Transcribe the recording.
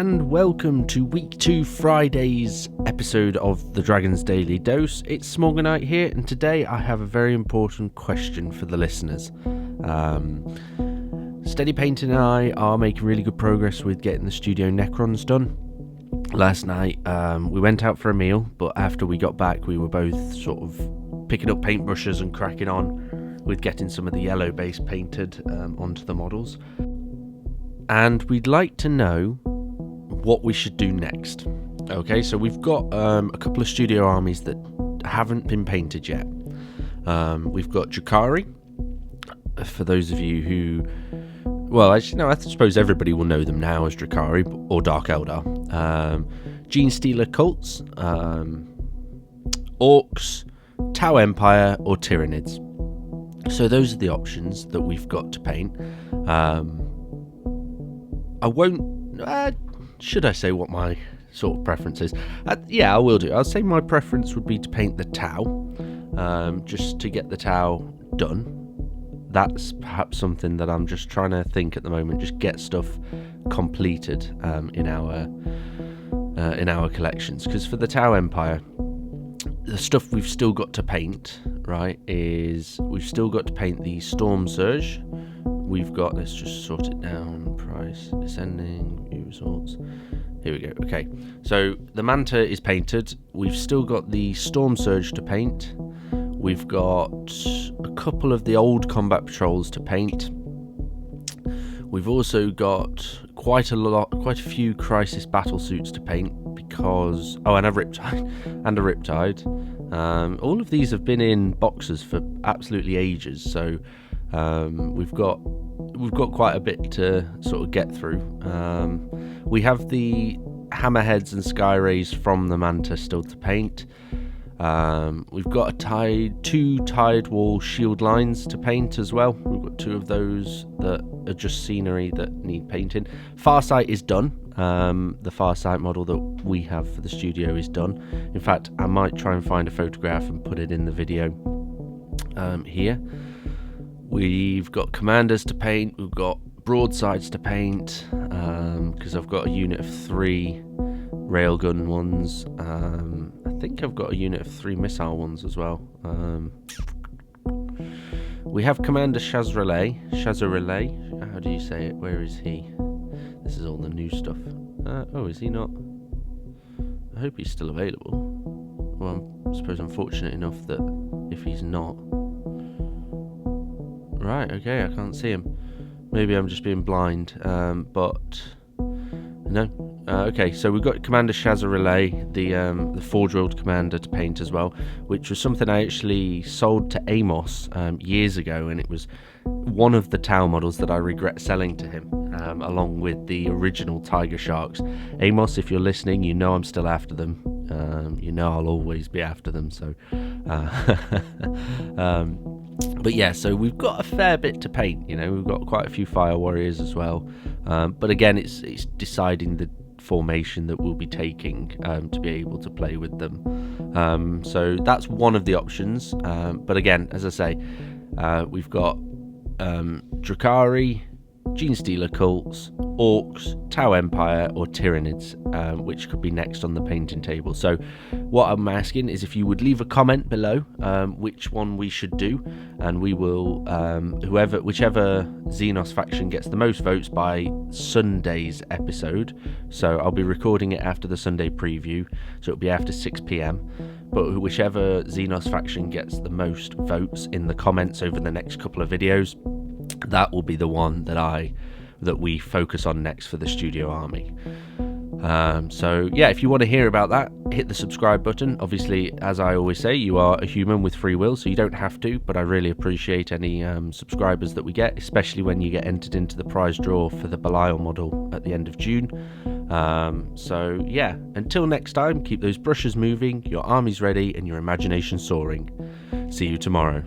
and welcome to week 2 Friday's episode of the Dragon's Daily Dose. It's Smaugonite here, and today I have a very important question for the listeners. Steady Painting and I are making really good progress with getting the Studio Necrons done. Last night we went out for a meal, but after we got back we were both sort of picking up paintbrushes and cracking on with getting some of the yellow base painted onto the models. And we'd like to know what we should do next. Okay, so we've got a couple of studio armies that haven't been painted yet. We've got Drakari, for those of you who, well, actually, no, I suppose everybody will know them now as Drakari or Dark Eldar. Gene Stealer Cults, Orcs, Tau Empire, or Tyranids. So those are the options that we've got to paint. I won't, should I say what my sort of preference is? Yeah, I will do. I'll say my preference would be to paint the Tau, just to get the Tau done. That's perhaps something that I'm just trying to think at the moment, just get stuff completed in our collections. Because for the Tau Empire, the stuff we've still got to paint, right, is we've still got to paint the Storm Surge. We've got, let's just sort it down, price, descending, view results. Here we go. Okay, so the Manta is painted. We've still got the Storm Surge to paint. We've got a couple of the old combat patrols to paint. We've also got quite a few Crisis battle suits to paint because, and a Riptide. All of these have been in boxes for absolutely ages, so we've got quite a bit to sort of get through. We have the Hammerheads and Skyrays from the Manta still to paint. We've got two Tide Wall shield lines to paint as well. We've got two of those that are just scenery that need painting. Farsight is done. The Farsight model that we have for the studio is done. In fact, I might try and find a photograph and put it in the video here. We've got commanders to paint. We've got broadsides to paint because I've got a unit of 3 railgun ones. I think I've got a unit of 3 missile ones as well. We have Commander Shazrelay. How do you say it? Where is he? This is all the new stuff. Is he not? I hope he's still available. Well, I suppose I'm fortunate enough that if he's not... Right, okay, I can't see him. Maybe I'm just being blind, but no. Okay, so we've got Commander Shazrelay, the Forge-World Commander to paint as well, which was something I actually sold to Amos years ago, and it was one of the Tau models that I regret selling to him, along with the original Tiger Sharks. Amos, if you're listening, you know I'm still after them. You know I'll always be after them, so... But yeah, so we've got a fair bit to paint, we've got quite a few Fire Warriors as well. But again, it's deciding the formation that we'll be taking to be able to play with them. So that's one of the options. But again, as I say, we've got Drakari, Gene Stealer Cults, Orcs, Tau Empire, or Tyranids, which could be next on the painting table. So what I'm asking is if you would leave a comment below which one we should do, and we will, whichever Xenos faction gets the most votes by Sunday's episode. So I'll be recording it after the Sunday preview, so it'll be after 6 p.m. But whichever Xenos faction gets the most votes in the comments over the next couple of videos, that will be the one that we focus on next for the studio army. So yeah, if you want to hear about that, hit the subscribe button. Obviously, as I always say, you are a human with free will, so you don't have to, but I really appreciate any subscribers that we get, especially when you get entered into the prize draw for the Belial model at the end of June. So yeah, until next time, keep those brushes moving, your armies ready, and your imagination soaring. See you tomorrow.